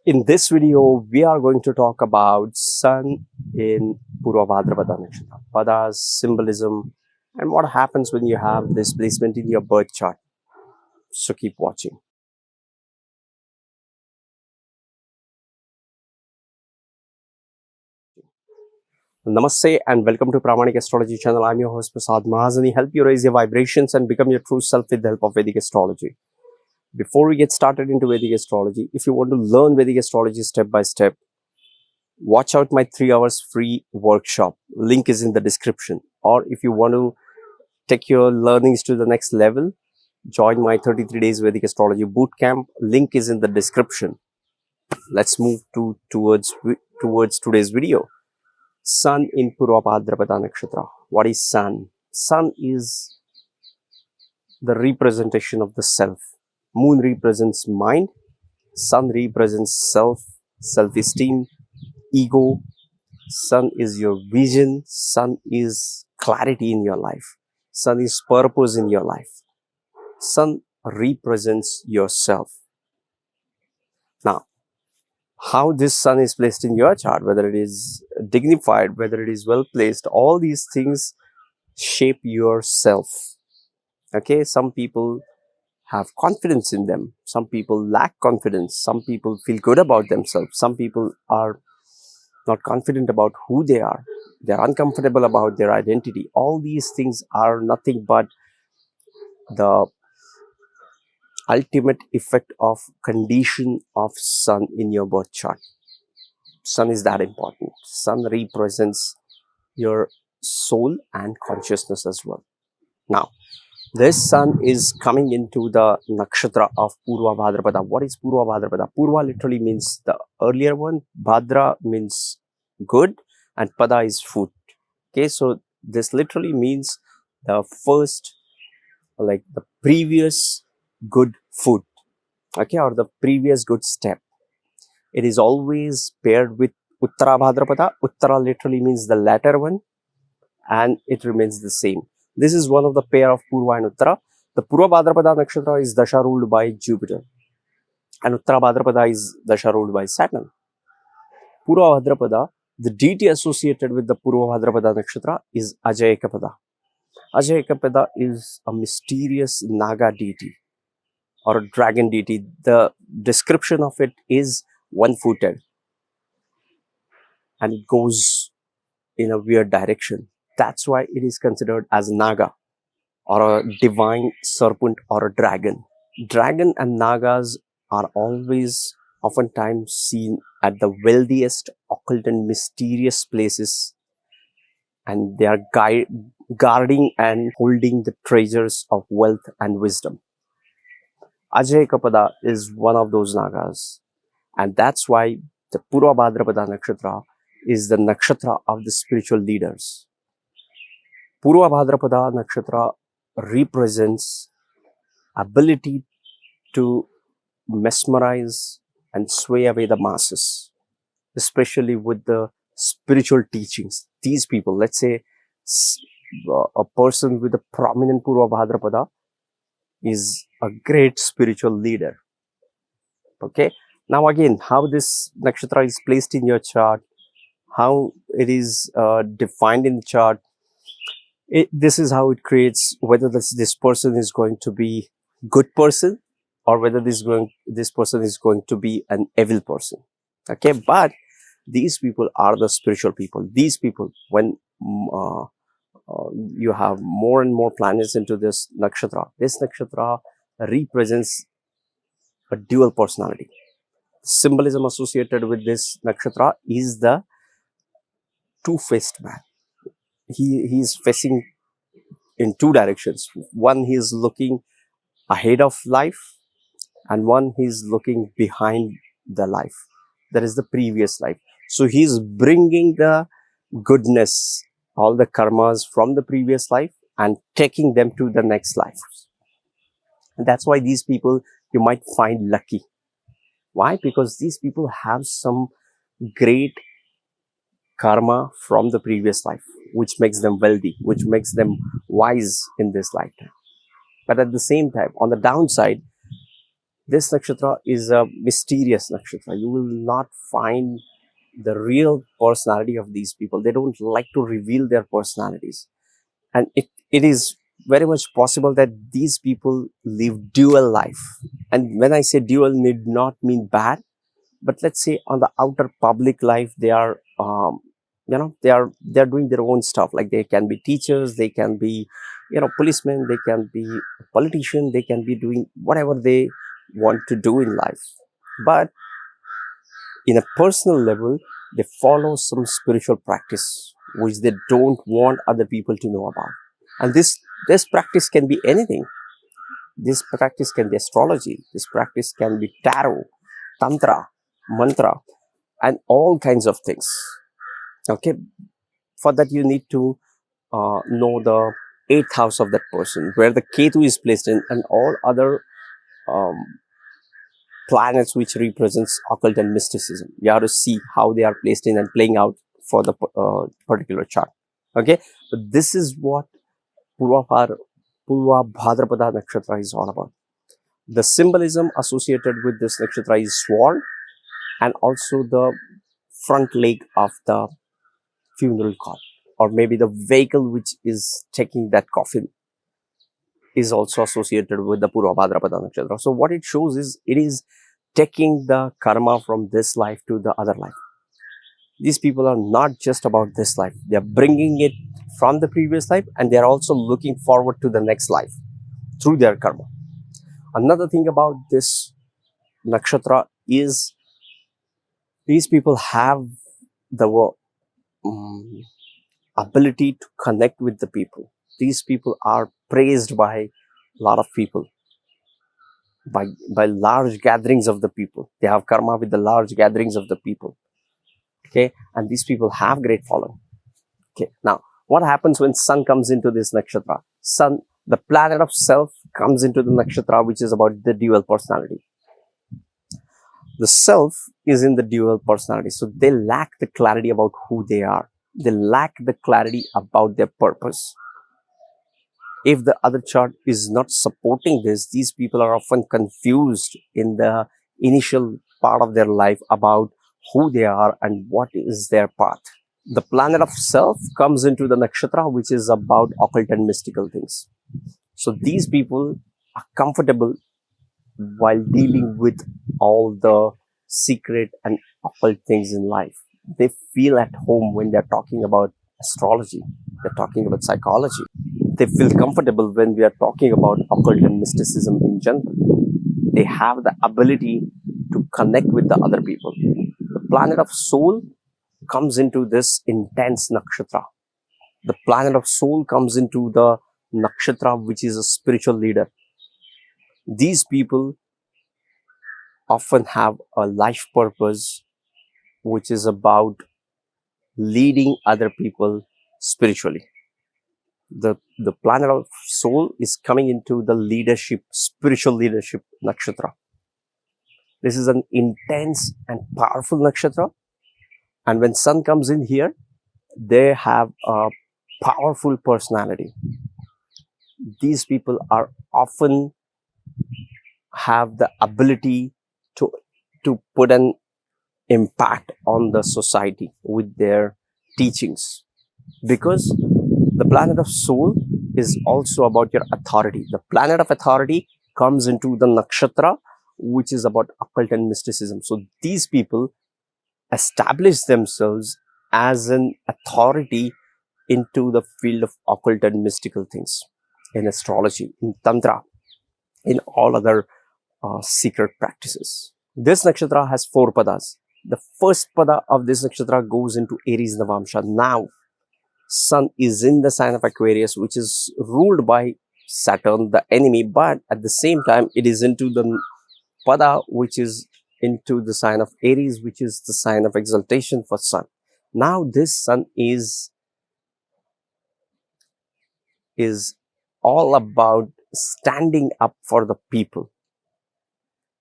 In this video, we are going to talk about Sun in Purva Bhadrapada Nakshatra, Padas, symbolism, and what happens when you have this placement in your birth chart. So keep watching. Namaste and welcome to Pramanik Astrology channel. I'm your host Prasad Mahazani. Help you raise your vibrations and become your true self with the help of Vedic astrology. Before we get started into Vedic astrology, if you want to learn Vedic astrology step by step, watch out my 3 hours free workshop. Link is in the description. Or if you want to take your learnings to the next level, join my 33 days Vedic astrology bootcamp. Link is in the description. Let's move towards today's video. Sun in Purva Bhadrapada Nakshatra. What is Sun? Sun is the representation of the self. Moon represents mind. Sun represents self, self-esteem, ego. Sun is your vision. Sun is clarity in your life. Sun is purpose in your life. Sun represents yourself. Now, how this sun is placed in your chart, whether it is dignified, whether it is well placed, all these things shape yourself. Okay, some people have confidence in them. Some people lack confidence. Some people feel good about themselves. Some people are not confident about who they are. They're uncomfortable about their identity. All these things are nothing but the ultimate effect of condition of sun in your birth chart. Sun is that important. Sun represents your soul and consciousness as well. Now, this sun is coming into the nakshatra of Purva Bhadrapada. What is Purva Bhadrapada? Purva literally means the earlier one. Bhadra means good and Pada is food. Okay, so this literally means the first, like the previous good food. Okay, or the previous good step. It is always paired with Uttara Bhadrapada. Uttara literally means the latter one and it remains the same. This is one of the pair of Purva and Uttara. The Purva Bhadrapada Nakshatra is Dasha ruled by Jupiter and Uttara Bhadrapada is Dasha ruled by Saturn. Purva Bhadrapada, the deity associated with the Purva Bhadrapada Nakshatra is Ajayakapada. Ajayakapada is a mysterious Naga deity or a dragon deity. The description of it is one-footed and it goes in a weird direction. That's why it is considered as Naga or a divine serpent or a dragon. Dragon and Nagas are always oftentimes seen at the wealthiest, occult and mysterious places, and they are guarding and holding the treasures of wealth and wisdom. Ajayakapada is one of those Nagas, and that's why the Purva Bhadrapada Nakshatra is the nakshatra of the spiritual leaders. Purva Bhadrapada Nakshatra represents ability to mesmerize and sway away the masses, especially with the spiritual teachings. These people, let's say a person with a prominent Purva Bhadrapada is a great spiritual leader. Okay, now again, how this nakshatra is placed in your chart, how it is defined in the chart, this is how it creates whether this person is going to be good person or whether this person is going to be an evil person. Okay, but these people are the spiritual people. These people, when you have more and more planets into this nakshatra represents a dual personality. Symbolism associated with this nakshatra is the two-faced man. He is facing in two directions. One, he is looking ahead of life, and one, he is looking behind the life. That is the previous life. So he is bringing the goodness, all the karmas from the previous life and taking them to the next life. And that's why these people you might find lucky. Why? Because these people have some great karma from the previous life, which makes them wealthy, which makes them wise in this lifetime. But at the same time, on the downside, This nakshatra is a mysterious nakshatra. You will not find the real personality of these people. They don't like to reveal their personalities. And it is very much possible that these people live dual life. And when I say dual, need not mean bad, but let's say on the outer public life, they are, they're doing their own stuff. Like they can be teachers, they can be, policemen, they can be politician, they can be doing whatever they want to do in life. But in a personal level, they follow some spiritual practice which they don't want other people to know about. And this practice can be anything. This practice can be astrology. This practice can be tarot, tantra, mantra, and all kinds of things. Okay. For that, you need to know the 8th house of that person, where the Ketu is placed in, and all other planets which represents occult and mysticism. You have to see how they are placed in and playing out for the particular chart. Okay, but this is what Purva Bhadrapada Nakshatra is all about. The symbolism associated with this nakshatra is swan, and also the front leg of the funeral cart, or maybe the vehicle which is taking that coffin, is also associated with the Purva Bhadrapada Nakshatra. So what it shows is, it is taking the karma from this life to the other life. These people are not just about this life. They are bringing it from the previous life, and they are also looking forward to the next life through their karma. Another thing about this nakshatra is, these people have the ability to connect with the people. These people are praised by a lot of people, by large gatherings of the people. They have karma with the large gatherings of the people. Okay, and these people have great following. Okay, now what happens when sun comes into this nakshatra? Sun, the planet of self, comes into the nakshatra, which is about the dual personality. The self is in the dual personality, so they lack the clarity about who they are. They lack the clarity about their purpose. If the other chart is not supporting this, these people are often confused in the initial part of their life about who they are and what is their path. The planet of self comes into the nakshatra, which is about occult and mystical things. So these people are comfortable while dealing with all the secret and occult things in life. They feel at home when they're talking about astrology, they're talking about psychology. They feel comfortable when we are talking about occult and mysticism in general. They have the ability to connect with the other people. The planet of soul comes into this intense nakshatra. The planet of soul comes into the nakshatra, which is a spiritual leader. These people often have a life purpose, which is about leading other people spiritually. The planet of soul is coming into the leadership, spiritual leadership nakshatra. This is an intense and powerful nakshatra. And when sun comes in here, they have a powerful personality. These people are often have the ability to put an impact on the society with their teachings, because the planet of soul is also about your authority. The planet of authority comes into the nakshatra, which is about occult and mysticism. So these people establish themselves as an authority into the field of occult and mystical things, in astrology, in tantra, in all other secret practices. This nakshatra has 4 padas. The first pada of this nakshatra goes into Aries Navamsha. Now, sun is in the sign of Aquarius, which is ruled by Saturn, the enemy, but at the same time, it is into the pada, which is into the sign of Aries, which is the sign of exaltation for sun. Now, this sun is all about standing up for the people.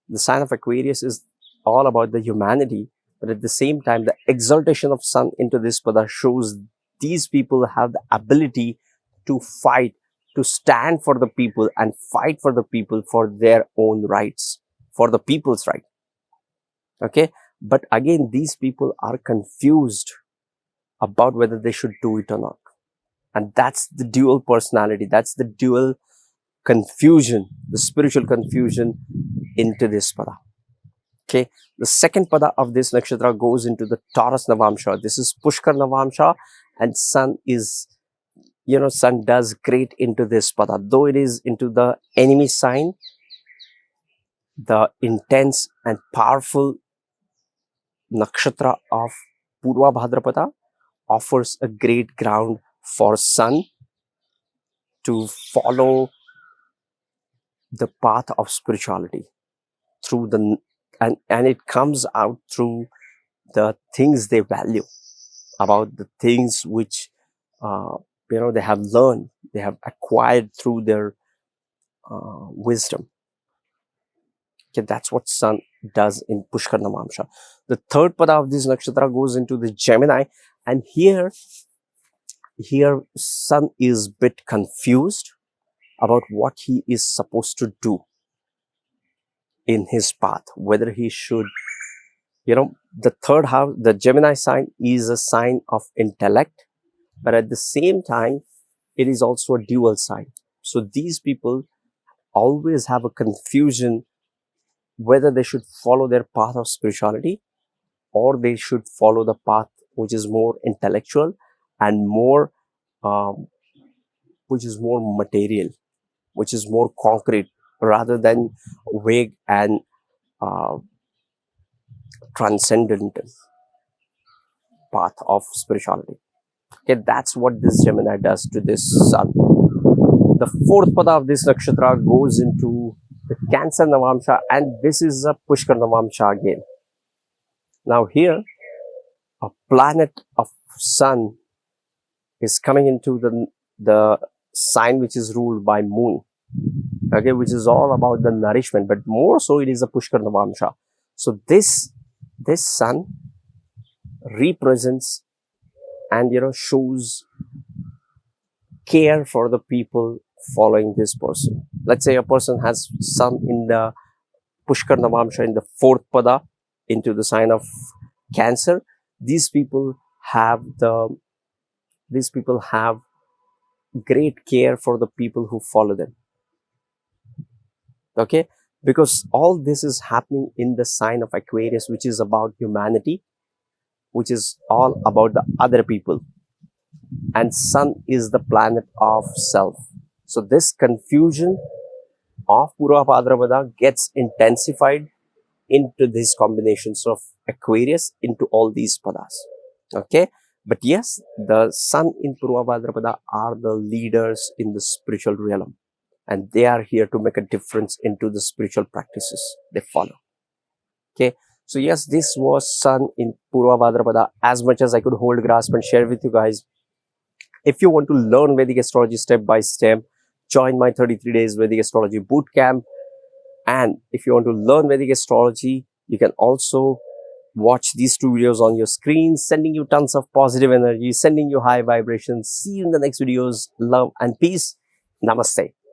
The sign of Aquarius is all about the humanity, but at the same time, the exaltation of sun into this pada shows these people have the ability to fight, to stand for the people and fight for the people for their own rights, for the people's right. Okay, but again, these people are confused about whether they should do it or not. And that's the dual personality, that's the dual confusion, the spiritual confusion into this pada. Okay, the second pada of this nakshatra goes into the Taurus Navamsha. This is Pushkar Navamsha, and Sun is, Sun does great into this pada. Though it is into the enemy sign, the intense and powerful nakshatra of Purva Bhadrapada offers a great ground for Sun to follow the path of spirituality through the, and it comes out through the things they value, about the things which they have learned, they have acquired through their wisdom. Okay, that's what Sun does in Pushkar Navamsha. The third pada of this nakshatra goes into the Gemini, and here Sun is bit confused about what he is supposed to do in his path, whether he should, the third house, the Gemini sign, is a sign of intellect, but at the same time it is also a dual sign. So these people always have a confusion whether they should follow their path of spirituality or they should follow the path which is more intellectual and more which is more material, which is more concrete, rather than vague and transcendental path of spirituality. Okay, that's what this Gemini does to this Sun. The fourth pada of this nakshatra goes into the Cancer Navamsha, and this is a Pushkar Navamsha again. Now here, a planet of Sun is coming into the sign which is ruled by Moon. Okay, which is all about the nourishment, but more so it is a Pushkar Navamsha. So this Sun represents and shows care for the people following this person. Let's say a person has Sun in the Pushkar Navamsha in the fourth pada into the sign of Cancer. These people have great care for the people who follow them. Okay, because all this is happening in the sign of Aquarius, which is about humanity, which is all about the other people, and Sun is the planet of self. So this confusion of Purva Bhadrapada gets intensified into these combinations of Aquarius into all these padas. Okay, but yes, the Sun in Purva Bhadrapada are the leaders in the spiritual realm, and they are here to make a difference into the spiritual practices they follow. Okay, so yes, this was Sun in Purva Bhadrapada, as much as I could hold, grasp and share with you guys. If you want to learn Vedic astrology step by step, join my 33 days Vedic astrology bootcamp. And if you want to learn Vedic astrology, you can also watch these two videos on your screen, sending you tons of positive energy, sending you high vibrations. See you in the next videos. Love and peace. Namaste.